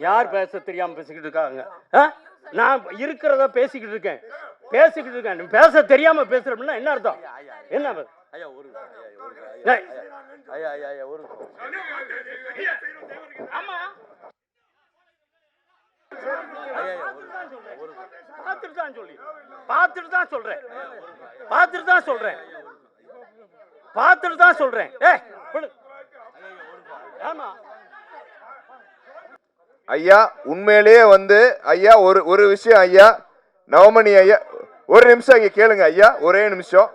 யார் பேச தெரியாமல் பேசிக்கிட்டு இருக்காங்க? நான் இருக்கிறத பேசிக்கிட்டு இருக்கேன். பேச தெரியாம பேசுறோம்னா என்ன அர்த்தம்? என்ன பார்த்துட்டு தான் சொல்றேன். ஆமா ஐயா, உண்மையிலேயே ஐயா ஒரு விஷயம் ஐயா, நவமணி ஐயா, ஒரு நிமிஷம் இங்க கேளுங்க ஐயா, ஒரே நிமிஷம்.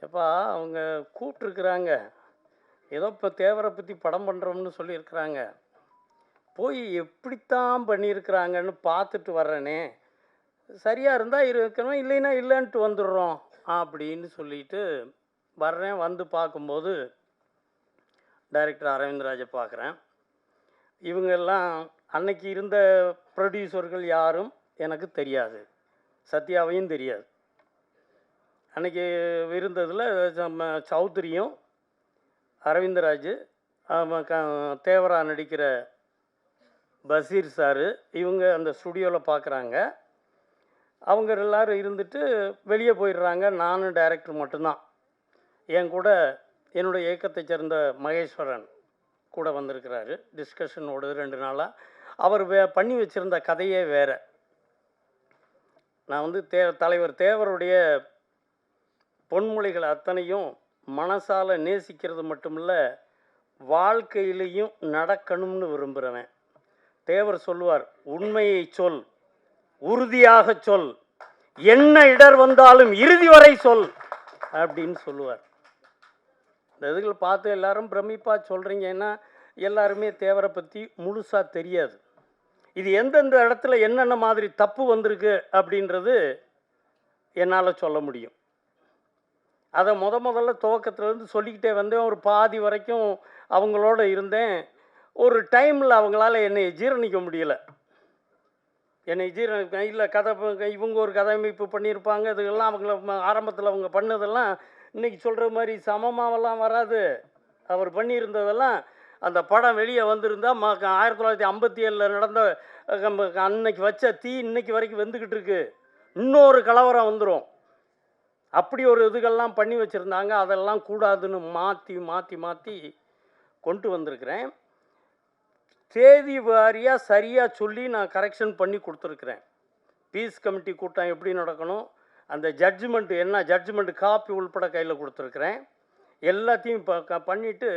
எப்பா அவங்க கூப்பிட்டுருக்குறாங்க, ஏதோ இப்போ தேவரை பற்றி படம் பண்ணுறோம்னு சொல்லியிருக்கிறாங்க. போய் எப்படித்தான் பண்ணியிருக்கிறாங்கன்னு பார்த்துட்டு வர்றேனே, சரியாக இருந்தால் இருக்கணும், இல்லைன்னா இல்லைன்ட்டு வந்துடுறோம் அப்படின்னு சொல்லிட்டு வர்றேன். வந்து பார்க்கும்போது டைரக்டர் அரவிந்தராஜை பார்க்குறேன். இவங்கெல்லாம் அன்னைக்கு இருந்த ப்ரொடியூசர்கள் யாரும் எனக்கு தெரியாது, சத்யாவையும் தெரியாது. அன்றைக்கி இருந்ததில் சௌத்ரியும் அரவிந்தராஜ், தேவரா நடிக்கிற பஷீர் சாரு, இவங்க அந்த ஸ்டுடியோவில் பார்க்குறாங்க. அவங்க எல்லோரும் இருந்துட்டு வெளியே போயிடுறாங்க. நானும் டைரக்டர் மட்டும்தான். என் கூட என்னுடைய இயக்கத்தை சேர்ந்த மகேஸ்வரன் கூட வந்திருக்கிறாரு. டிஸ்கஷனோடு 2 நாளாக அவர் பண்ணி வச்சுருந்த கதையே வேறு. நான் தலைவர் தேவருடைய பொன்மொழிகள் அத்தனையும் மனசால் நேசிக்கிறது மட்டுமில்ல, வாழ்க்கையிலையும் நடக்கணும்னு விரும்புகிறவன். தேவர் சொல்லுவார், உண்மையை சொல், உறுதியாக சொல், என்ன இடர் வந்தாலும் இறுதி வரை சொல் அப்படின்னு சொல்லுவார். இந்த இதுகள் பார்த்து எல்லாரும் பிரமிப்பாக சொல்கிறீங்க. ஏன்னா எல்லாருமே தேவரை பற்றி முழுசாக தெரியாது. இது எந்தெந்த இடத்துல என்னென்ன மாதிரி தப்பு வந்திருக்கு அப்படின்றது என்னால் சொல்ல முடியும். அதை முதல்ல துவக்கத்துலேருந்து சொல்லிக்கிட்டே வந்தேன். ஒரு பாதி வரைக்கும் அவங்களோட இருந்தேன். ஒரு டைமில் அவங்களால என்னை ஜீரணிக்க முடியலை. இல்லை கதை இவங்க ஒரு கதையமைப்பு பண்ணியிருப்பாங்க. இதுக்கெல்லாம் அவங்கள ஆரம்பத்தில் அவங்க பண்ணதெல்லாம் இன்றைக்கி சொல்கிற மாதிரி சமமாவெல்லாம் வராது. அவர் பண்ணியிருந்ததெல்லாம் அந்த படம் வெளியே வந்திருந்தால் 1957 நடந்த அன்னைக்கு வச்ச தீ இன்னைக்கு வரைக்கும் வந்துக்கிட்டு இருக்கு. இன்னொரு கலவரம் வந்துடும். அப்படி ஒரு இதுகள்லாம் பண்ணி வச்சுருந்தாங்க. அதெல்லாம் கூடாதுன்னு மாற்றி கொண்டு வந்திருக்கிறேன். தேதி வாரியாக சரியாக சொல்லி நான் கரெக்ஷன் பண்ணி கொடுத்துருக்குறேன். பீஸ் கமிட்டி கூட்டம் எப்படி நடக்கணும், அந்த ஜட்ஜ்மெண்ட் என்ன, ஜட்ஜ்மெண்ட் காப்பி உள்பட கையில் கொடுத்துருக்குறேன். எல்லாத்தையும் பண்ணிவிட்டு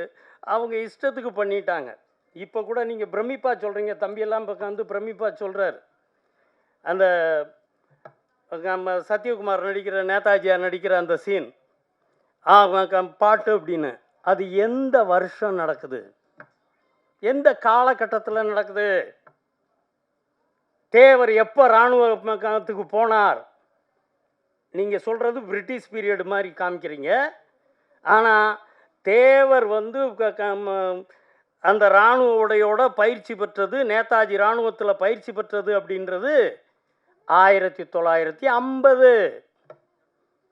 அவங்க இஷ்டத்துக்கு பண்ணிட்டாங்க. இப்போ கூட நீங்கள் பிரமிப்பாக சொல்கிறீங்க, தம்பியெல்லாம் இப்போ பிரமிப்பாக சொல்கிறார். அந்த சத்யகுமார் நடிக்கிற, நேதாஜியார் நடிக்கிற அந்த சீன் பாட்டு அப்படின்னு, அது எந்த வருஷம் நடக்குது, எந்த காலகட்டத்தில் நடக்குது? தேவர் எப்போ இராணுவத்துக்கு போனார்? நீங்கள் சொல்கிறது பிரிட்டிஷ் பீரியடு மாதிரி காமிக்கிறீங்க. ஆனால் தேவர் அந்த இராணுவ உடையோட பயிற்சி பெற்றது, நேதாஜி இராணுவத்தில் பயிற்சி பெற்றது அப்படின்றது 1950.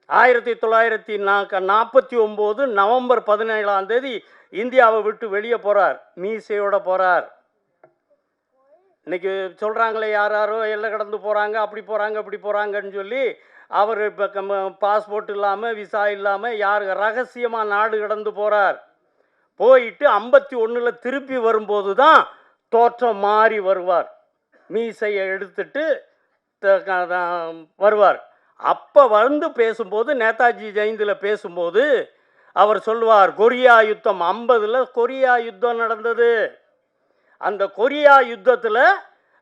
1949 நவம்பர் 17 இந்தியாவை விட்டு வெளியே போகிறார். மீசையோட போகிறார். இன்றைக்கி சொல்கிறாங்களே யாரோ எல்லை கடந்து போகிறாங்க, அப்படி போகிறாங்க இப்படி போகிறாங்கன்னு சொல்லி. அவர் இப்போ பாஸ்போர்ட் இல்லாமல் விசா இல்லாமல் யார் ரகசியமாக நாடு கடந்து போகிறார். போயிட்டு 51 திருப்பி வரும்போது தான் தோற்றம் மாறி வருவார். மீசையை எடுத்துட்டு வருவார். அப்போ பேசும்போது, நேதாஜி ஜெயந்தியில் பேசும்போது அவர் சொல்லுவார், கொரியா யுத்தம் 50 கொரியா யுத்தம் நடந்தது. அந்த கொரியா யுத்தத்தில்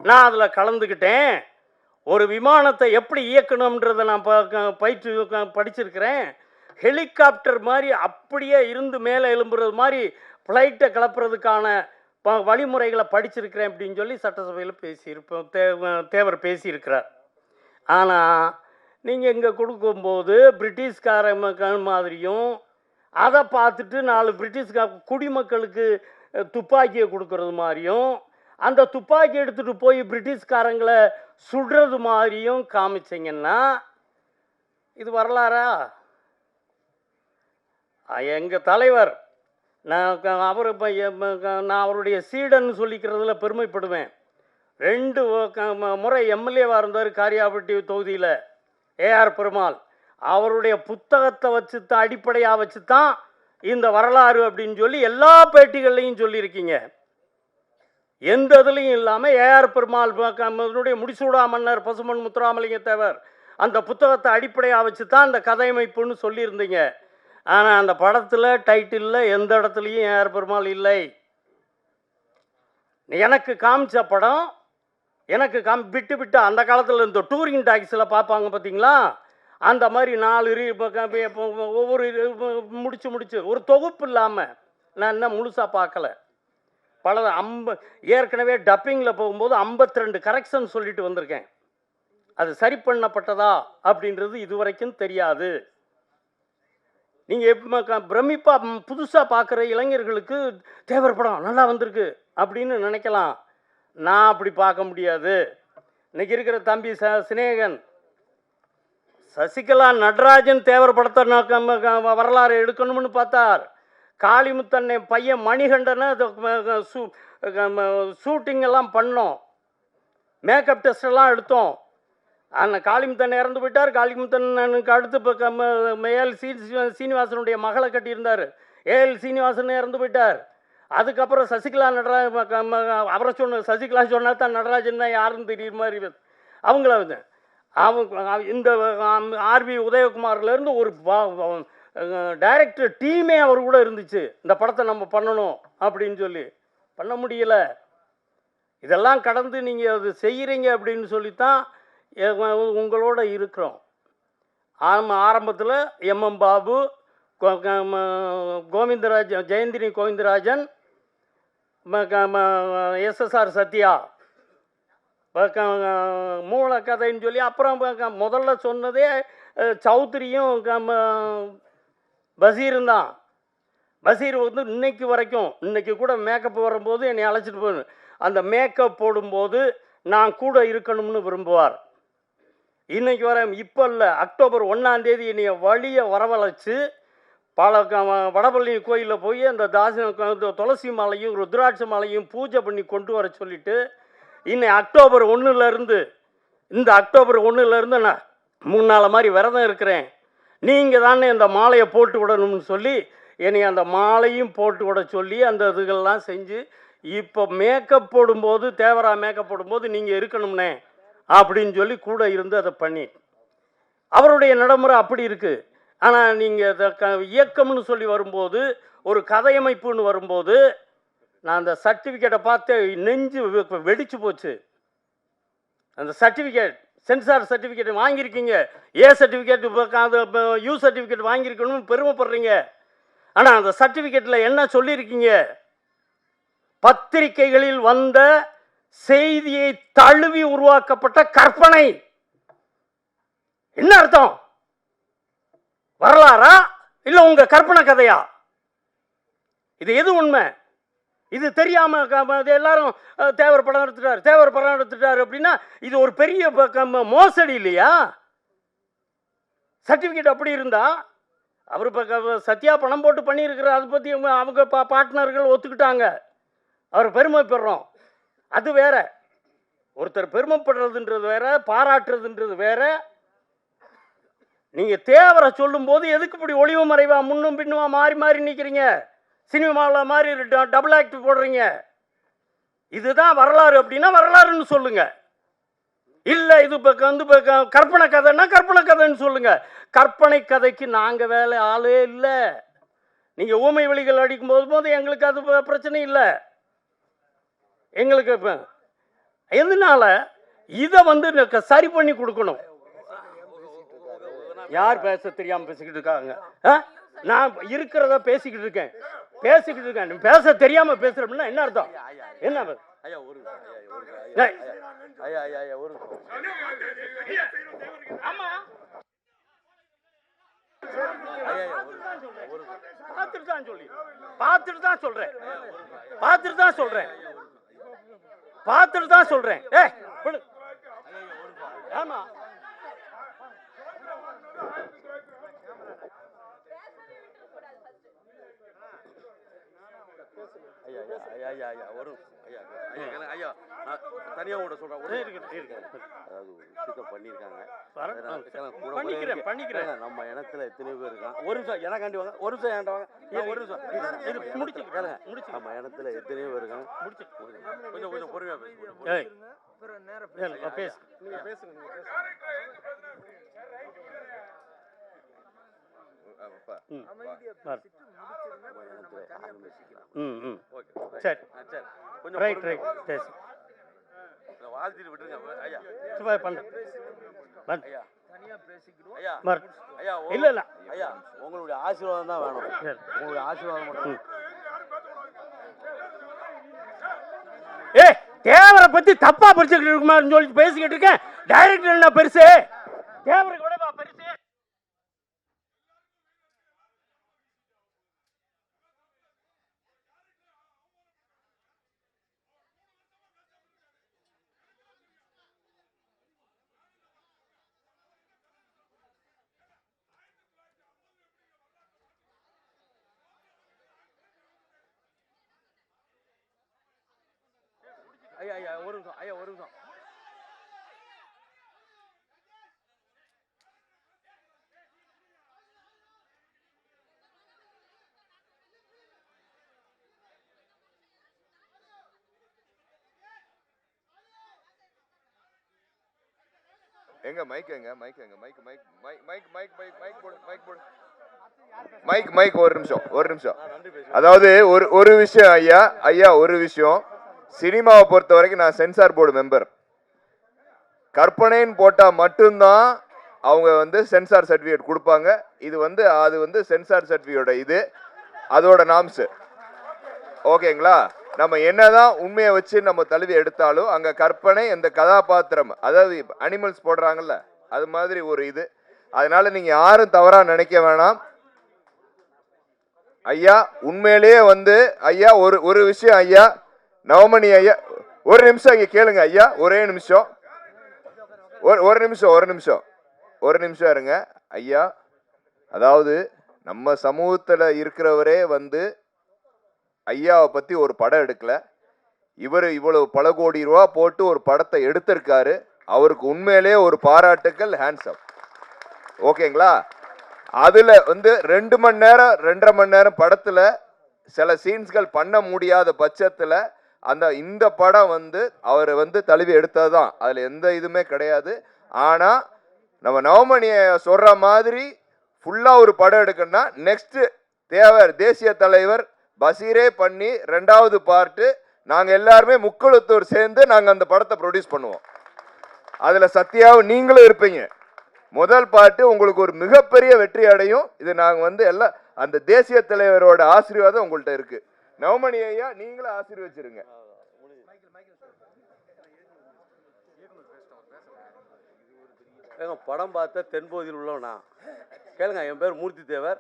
நான் அதில் கலந்துக்கிட்டேன். ஒரு விமானத்தை எப்படி இயக்கணுன்றதை நான் படிச்சிருக்கிறேன். ஹெலிகாப்டர் மாதிரி அப்படியே இருந்து மேலே எழும்புறது மாதிரி ஃப்ளைட்டை கிளப்புறதுக்கான வழிமுறைகளை படிச்சிருக்கிறேன் அப்படின்னு சொல்லி சட்டசபையில் பேசியிருப்போம். தேவர் பேசியிருக்கிறார். ஆனால் நீங்கள் இங்கே கொடுக்கும்போது பிரிட்டிஷ்கார மாதிரியும் அதை பார்த்துட்டு 4 பிரிட்டிஷ் குடிமக்களுக்கு துப்பாக்கியை கொடுக்கறது மாதிரியும், அந்த துப்பாக்கி எடுத்துகிட்டு போய் பிரிட்டிஷ்காரங்களை சுடுறது மாதிரியும் காமிச்சிங்கன்னா இது வரலாறா? எங்கள் தலைவர், அவர் நான் அவருடைய சீடன்னு சொல்லிக்கிறதுல பெருமைப்படுவேன். 2 முறை எம்எல்ஏவாக இருந்தார் காரியாபட்டி தொகுதியில். ஏஆர் பெருமாள் அவருடைய புத்தகத்தை வச்சு தான், அடிப்படையாக வச்சு தான் இந்த வரலாறு அப்படின்னு சொல்லி எல்லா பேட்டிகள்லையும் சொல்லியிருக்கீங்க. எந்த இதுலையும் இல்லாமல் ஏஆர் பெருமாள் முடிசூடா மன்னர் பசுமன் முத்துராமலிங்க தேவர் அந்த புத்தகத்தை அடிப்படையாக வச்சு தான் அந்த கதையமைப்புன்னு சொல்லியிருந்தீங்க. ஆனால் அந்த படத்தில் டைட்டிலில் எந்த இடத்துலையும் ஏஆர் பெருமாள் இல்லை. எனக்கு காமிச்ச படம், எனக்கு விட்டு விட்டு அந்த காலத்தில் இந்த டூரிங் டாக்ஸில் பார்ப்பாங்க பார்த்தீங்களா, அந்த மாதிரி 4 ஒவ்வொரு முடிச்சு ஒரு தொகுப்பு இல்லாமல் நான் இன்னும் முழுசாக பார்க்கல. ஏற்கனவே டப்பிங்கில் போகும்போது 52 கரெக்ஷன் சொல்லிட்டு வந்திருக்கேன். அது சரி பண்ணப்பட்டதா அப்படின்றது இதுவரைக்கும் தெரியாது. நீங்கள் பிரமிப்பாக புதுசாக பார்க்குற இளைஞர்களுக்கு தேவர் படம் நல்லா வந்திருக்கு அப்படின்னு நினைக்கலாம். நான் அப்படி பார்க்க முடியாது. இன்னைக்கு இருக்கிற தம்பி சினேகன், சசிகலா நடராஜன் தேவர் படத்தை வரலாறு எடுக்கணும்னு பார்த்தார். காளிமுத்தன்னை பையன் மணிகண்டனை ஷூட்டிங் எல்லாம் பண்ணோம், மேக்கப் டெஸ்ட் எல்லாம் எடுத்தோம். ஆனால் காளிமுத்தன் இறந்து போயிட்டார். காளிமுத்தனுக்கு அடுத்து இப்போ ஏஎல் சீனிவாசனுடைய மகளை கட்டியிருந்தார். ஏஎல் சீனிவாசன் இறந்து போயிட்டார். அதுக்கப்புறம் சசிகலா அவரை சசிகலா சொன்னா தான் நடராஜன் தான் யாருன்னு தெரியுற மாதிரி அவங்கள இந்த ஆர்வி உதயகுமார்லேருந்து ஒரு டைரக்டர் டீமே அவர் கூட இருந்துச்சு. இந்த படத்தை நம்ம பண்ணணும் அப்படின்னு சொல்லி பண்ண முடியல. இதெல்லாம் கடந்து நீங்கள் அது செய்கிறீங்க அப்படின்னு சொல்லித்தான் உங்களோட இருக்கிறோம். ஆரம்பத்தில் எம்எம் பாபு, கோவிந்தராஜன், ஜெயந்தினி கோவிந்தராஜன், எஸ்எஸ்ஆர் சத்யா மூல கதைன்னு சொல்லி, அப்புறம் முதல்ல சொன்னதே சௌத்ரியும் பஷீரும் தான். பஷீர் இன்னைக்கு வரைக்கும், இன்னைக்கு கூட மேக்கப் வரும்போது என்னை அழைச்சிட்டு போகணும். அந்த மேக்கப் போடும்போது நான் கூட இருக்கணும்னு விரும்புவார். இன்னைக்கு வர இப்போ இல்லை, அக்டோபர் 1ஆம் தேதி என்னைய வழியை வரவழைச்சு வடபள்ளி கோயிலில் போய் அந்த துளசி மாலையும் ருத்ராட்ச மாலையும் பூஜை பண்ணி கொண்டு வர சொல்லிட்டு, இன்னைக்கு அக்டோபர் 1லேருந்து இந்த அக்டோபர் 1லேருந்து நான் 3 நாள் மாதிரி விரதம் இருக்கிறேன். நீங்கள் தானே இந்த மாலையை போட்டு விடணும்னு சொல்லி என்னை அந்த மாலையும் போட்டு விட சொல்லி அந்த இதுகள்லாம் செஞ்சு, இப்போ மேக்கப் போடும்போது, தேவரா மேக்கப் போடும்போது நீங்கள் இருக்கணும்னே அப்படின்னு சொல்லி கூட இருந்து அதை பண்ணி, அவருடைய நடைமுறை அப்படி இருக்குது. ஆனால் நீங்கள் இயக்கம்னு சொல்லி வரும்போது, ஒரு கதையமைப்புன்னு வரும்போது, நான் அந்த சர்டிஃபிகேட்டை பார்த்து நெஞ்சு வெடிச்சு போச்சு. அந்த சர்டிஃபிகேட், சென்சார் சர்டிஃபிகேட் வாங்கியிருக்கீங்க, ஏ சர்டிஃபிகேட், யூ சர்டிஃபிகேட் வாங்கியிருக்கணும்னு பெருமைப்படுறீங்க. ஆனால் அந்த சர்டிஃபிகேட்டில் என்ன சொல்லியிருக்கீங்க? பத்திரிகைகளில் வந்த செய்தியை தழுவி உருவாக்கப்பட்ட கற்பனை. என்ன அர்த்தம்? வரலாறா இல்லை உங்க கற்பனை கதையா? இது எது உண்மை? இது தெரியாம எல்லாரும் தேவர் படம் எடுத்துட்டார், தேவர் படம் எடுத்துட்டார் அப்படின்னா இது ஒரு பெரிய மோசடி இல்லையா? சர்டிஃபிகேட் அப்படி இருந்தா, அவர் இப்போ சத்யா பணம் போட்டு பண்ணியிருக்கிறார், அதை பற்றி அவங்க பார்ட்னர்கள் ஒத்துக்கிட்டாங்க, அவர் பெருமைப்படுறோம். அது வேற. ஒருத்தர் பெருமைப்படுறதுன்றது வேற, பாராட்டுறதுன்றது வேற. நீங்க தேவரை சொல்லும் போது எதுக்கு இப்படி ஒளிவு மறைவா முன்னும் பின்னுமா மாறி மாறி நிற்கிறீங்க? சினிமாவில் மாதிரி டபுள் ஆக்ட் போடுறீங்க. இதுதான் வரலாறு அப்படின்னா வரலாறுன்னு சொல்லுங்க. இல்லை இது இப்போ கற்பனை கதைன்னா கற்பனை கதைன்னு சொல்லுங்க. கற்பனை கதைக்கு நாங்கள் வேலை ஆளே இல்லை. நீங்கள் ஊமை வெளிகள் அடிக்கும் போது எங்களுக்கு அது பிரச்சனை இல்லை. எங்களுக்கு இப்போ எதனால இதை சரி பண்ணி கொடுக்கணும். யார் பேச தெரியாமல் பேசிக்கிட்டு இருக்காங்க? நான் இருக்கிறத பேசிக்கிட்டு இருக்கேன். பேச தெரியாம பேசுறோம்னா என்ன அர்த்தம்? என்ன பார்த்துட்டு தான் சொல்றேன். ஆமா ஐயா ஐயா ஒரு ஐயா ஐயா ஐயா தனியாக கூட சொல்கிறேன் அதாவது விஷயத்தை பண்ணியிருக்காங்க பண்ணிக்கிறேன். நம்ம இனத்துல எத்தனை பேர் இருக்கான் ஒரு நிமிஷம் எனக்காண்டி வாங்க ஒரு நிமிஷம் ஏன்டா வாங்க ஒரு நிமிஷம் முடிச்சு கேளுங்க நம்ம இனத்துல எத்தனையோ பேர் இருக்காங்க முடிச்சு கொஞ்சம் கொஞ்சம் பொறுமையாக பேசு. சரி கொஞ்சம் ரைட் பேசு. வாழ்த்திட்டு விட்டுருங்க ஐயா ஐயா ஐயா ஐயா இல்ல இல்ல ஐயா உங்களுடைய ஆசீர்வாதம் தான் வேணும் உங்களுடைய ஆசீர்வாதம் மட்டும் தேவரை பத்தி தப்பா படிச்சுக்கிட்டு இருக்குமான்னு சொல்லி பேசிக்கிட்டு இருக்கேன். டைரக்டர் என்ன பெருசு, தேவருக்கு விட பெருசு. ஐயா ஐயா ஒரு நிமிஷம் ஐயா ஒரு நிமிஷம் எங்க மைக் எங்க மைக் எங்க mic mic mic mic mic mic mic போடு மைக் போடு மைக் மைக் ஒரு நிமிஷம் அதாவது ஒரு விஷயம் ஐயா ஒரு விஷயம். சினிமாவை பொறுத்த வரைக்கும் நான் சென்சார் போர்டு மெம்பர். கற்பனைன்னு போட்டா மட்டும்தான் அவங்க வந்து சென்சார் சர்டிஃபிகேட் கொடுப்பாங்க. இது வந்து அது வந்து சென்சார் சர்டிஃபிகேட்டோட இது அதோட நாம்ஸ். ஓகேங்களா? நம்ம என்னதான் உண்மையை வச்சு நம்ம தழுவி எடுத்தாலும் அங்க கற்பனை இந்த கதாபாத்திரம் அதாவது அனிமல்ஸ் போடுறாங்கல்ல அது மாதிரி ஒரு இது. அதனால நீங்க யாரும் தவறா நினைக்க வேணாம். ஐயா உண்மையிலேயே வந்து ஐயா ஒரு விஷயம் ஐயா நவமணி ஐயா ஒரு நிமிஷம் இங்க கேளுங்க ஐயா ஒரே நிமிஷம் ஒரு நிமிஷம் இருங்க ஐயா. அதாவது நம்ம சமூகத்துல இருக்கிறவரே வந்து ஐயாவை பத்தி ஒரு படம் எடுக்கல. இவர் இவ்வளவு பல கோடி ரூபா போட்டு ஒரு படத்தை எடுத்திருக்காரு. அவருக்கு உண்மையிலேயே ஒரு பாராட்டுக்கள், ஹேண்ட்ஸப். ஓகேங்களா? அதுல வந்து 2 மணி நேரம் 2.5 மணி நேரம் படத்துல சில சீன்ஸ்கள் பண்ண முடியாத பட்சத்துல இந்த படம் வந்து அவர் வந்து தழுவி எடுத்ததுதான். அதுல எந்த இதுவுமே கிடையாது. ஆனா நம்ம நவமணிய சொல்ற மாதிரி ஃபுல்லா ஒரு படம் எடுக்கணும்னா நெக்ஸ்ட் தேவர் தேசிய தலைவர் பசீரே பண்ணி 2வது பார்ட்டு நாங்க எல்லாருமே முக்குளத்தூர் சேர்ந்து நாங்க அந்த படத்தை ப்ரொடியூஸ் பண்ணுவோம். அதுல சத்யாவும் நீங்களும் இருப்பீங்க. முதல் பாட்டு உங்களுக்கு ஒரு மிகப்பெரிய வெற்றி அடையும். இது நாங்க வந்து எல்லாம் அந்த தேசிய தலைவரோட ஆசீர்வாதம் உங்கள்கிட்ட இருக்கு. நவமணி ஐயா நீங்களும் ஆசீர்வச்சிருங்க. படம் பார்த்த தென்பகுதியில் உள்ளவனா கேளுங்க. என் பேர் மூர்த்தி தேவர்.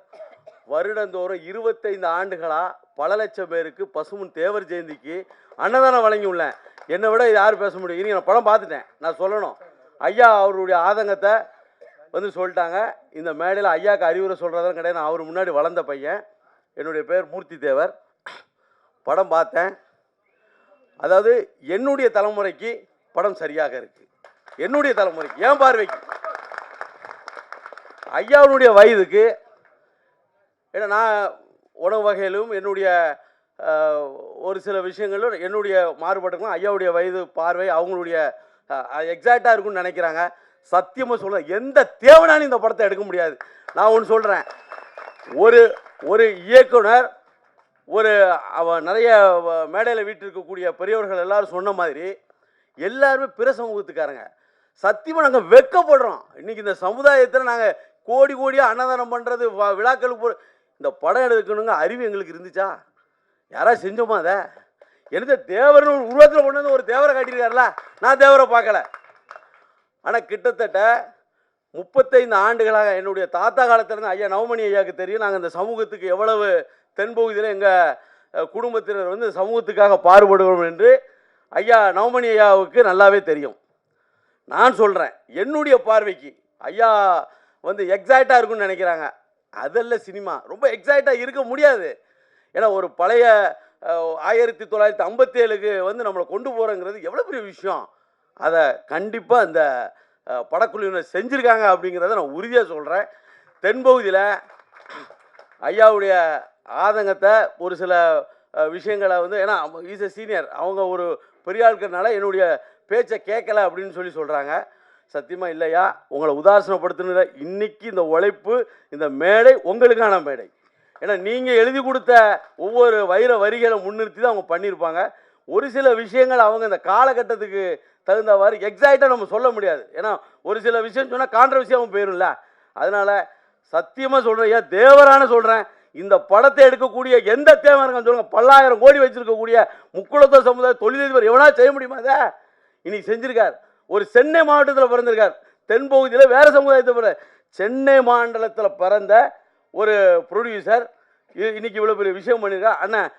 வருடந்தோறும் 25 ஆண்டுகளா பல லட்சம் பேருக்கு பசுமன் தேவர் ஜெயந்திக்கு அன்னதானம் வழங்கி உள்ளேன். என்னை விட யார் பேச முடியும்? இனி நான் படம் பார்த்துட்டேன், நான் சொல்லணும். ஐயா அவருடைய ஆதங்கத்தை வந்து சொல்லிட்டாங்க. இந்த மேடையில் ஐயாவுக்கு அறிவுரை சொல்கிறதும் கிடையாது. நான் அவர் முன்னாடி வளர்ந்த பையன். என்னுடைய பேர் மூர்த்தி தேவர். படம் பார்த்தேன். அதாவது என்னுடைய தலைமுறைக்கு படம் சரியாக இருக்குது. என்னுடைய தலைமுறைக்கு ஏன் பார்வைக்கு ஐயாவுடைய வயதுக்கு ஏன்னா நான் உணவு வகையிலும் என்னுடைய ஒரு சில விஷயங்களும் என்னுடைய மாறுபட்டுக்கலாம். ஐயாவுடைய வயது பார்வை அவங்களுடைய எக்ஸாக்டாக இருக்குன்னு நினைக்கிறாங்க. சத்தியமாக சொல்கிறேன், எந்த தேவனாலும் இந்த படத்தை எடுக்க முடியாது. நான் ஒன்று சொல்கிறேன், ஒரு இயக்குனர் அவன் நிறைய மேடையில் வீட்டிருக்கக்கூடிய பெரியவர்கள் எல்லாரும் சொன்ன மாதிரி எல்லாருமே பிற சமூகத்துக்காரங்க. சத்தியமாக நாங்கள் வெட்கப்படுறோம். இன்றைக்கி இந்த சமுதாயத்தில் நாங்கள் கோடி கோடியாக அன்னதானம் பண்ணுறது விழாக்களுக்கு இந்த படம் எடுக்கணுங்க அறிவு எங்களுக்கு இருந்துச்சா? யாராவது செஞ்சோமா? அதை எனக்கு தேவர்னு உருவத்தில் கொண்டு வந்து ஒரு தேவரை காட்டியிருக்காருல, நான் தேவரை பார்க்கல. ஆனால் கிட்டத்தட்ட 35 ஆண்டுகளாக என்னுடைய தாத்தா காலத்திலேருந்து ஐயா நவமணி ஐயாவுக்கு தெரியும். நாங்கள் இந்த சமூகத்துக்கு எவ்வளவு தென்பகுதியில் எங்கள் குடும்பத்தினர் வந்து சமூகத்துக்காக பாடுபடுவோம் என்று ஐயா நவமணி ஐயாவுக்கு நல்லாவே தெரியும். நான் சொல்கிறேன், என்னுடைய பார்வைக்கு ஐயா வந்து எக்ஸாக்டாக இருக்குன்னு நினைக்கிறாங்க. அதெல்லாம் சினிமா ரொம்ப எக்ஸாக்டாக இருக்க முடியாது. ஏன்னா ஒரு பழைய 1957க்கு வந்து நம்மளை கொண்டு போகிறோங்கிறது எவ்வளோ பெரிய விஷயம். அதை கண்டிப்பாக இந்த படக்குழுவினர் செஞ்சுருக்காங்க அப்படிங்கிறத நான் உறுதியாக சொல்கிறேன். தென்பகுதியில் ஐயாவுடைய ஆதங்கத்தை ஒரு சில விஷயங்களை வந்து, ஏன்னா இஸ் எ சீனியர், அவங்க ஒரு பெரிய ஆட்கள்னால என்னுடைய பேச்சை கேட்கல அப்படின்னு சொல்கிறாங்க. சத்தியமாக இல்லையா, உங்களை உதாசனப்படுத்துன இன்னைக்கு இந்த உழைப்பு, இந்த மேடை உங்களுக்கான மேடை. ஏன்னா நீங்கள் எழுதி கொடுத்த ஒவ்வொரு வைர வரிகளை முன்னிறுத்தி தான் அவங்க பண்ணியிருப்பாங்க. ஒரு சில விஷயங்கள் அவங்க இந்த காலகட்டத்துக்கு தகுந்தவாறு எக்ஸாக்டாக நம்ம சொல்ல முடியாது. ஏன்னா ஒரு சில விஷயம் சொன்னால் கான்ட்ரவர்சியாகவும் போயிடும்ல. அதனால் சத்தியமாக சொல்கிறேன், ஏன் தேவரான சொல்கிறேன், இந்த படத்தை எடுக்கக்கூடிய எந்த தேவை இருக்கான்னு சொல்லுங்கள். 10,000 கோடி வச்சுருக்கக்கூடிய முக்குளத்தோர் சமுதாய தொழிலதிபர் எவனா செய்ய முடியுமா? அதை இன்னைக்கு செஞ்சுருக்கார். ஒரு சென்னை மாவட்டத்தில் பிறந்திருக்கார். தென்பகுதியில் வேறு சமுதாயத்தை பிற சென்னை மாநிலத்தில் பிறந்த ஒரு ப்ரொடியூசர் இன்னைக்கு இவ்வளோ பெரிய விஷயம் பண்ணியிருக்கார். அண்ணன்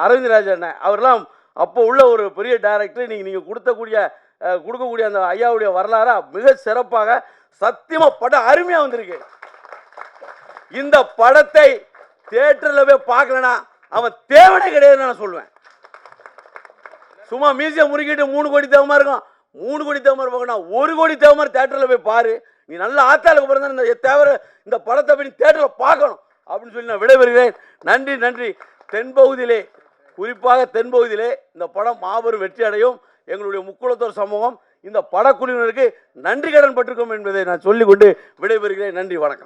அரவிந்த்ராஜ் அண்ணன் அவரெல்லாம் அப்போ உள்ள ஒரு பெரிய டைரக்டர். நீங்கள் கொடுக்கக்கூடிய அந்த ஐயாவுடைய வரலாறு மிக சிறப்பாக சத்தியமாக படம் அருமையாக வந்திருக்கு. இந்த படத்தை தியேட்டரில் போய் பார்க்கலனா அவன் தேவனே கிடையாதுன்னு நான் சொல்லுவேன். சும்மா மியூசியம் முறுக்கிட்டு 3 கோடி தேவமாக இருக்கும், 3 கோடி தேவமாக இருப்பாங்கன்னா 1 கோடி தேவமாக தியேட்டரில் போய் பாரு. நீ நல்ல ஆத்தாளுக்கு பிறந்த இந்த தேவரை இந்த படத்தை போய் தியேட்டரில் பார்க்கணும் அப்படின்னு சொல்லி நான் விடைபெறுகிறேன். நன்றி நன்றி. தென்பகுதியிலே, குறிப்பாக தென்பகுதியிலே இந்த படம் மாபெரும் வெற்றி அடையும். எங்களுடைய முக்குளத்தோர் சமூகம் இந்த படக்குழுவினருக்கு நன்றி கடன் பட்டிருக்கும் என்பதை நான் சொல்லிக்கொண்டு விடைபெறுகிறேன். நன்றி, வணக்கம்.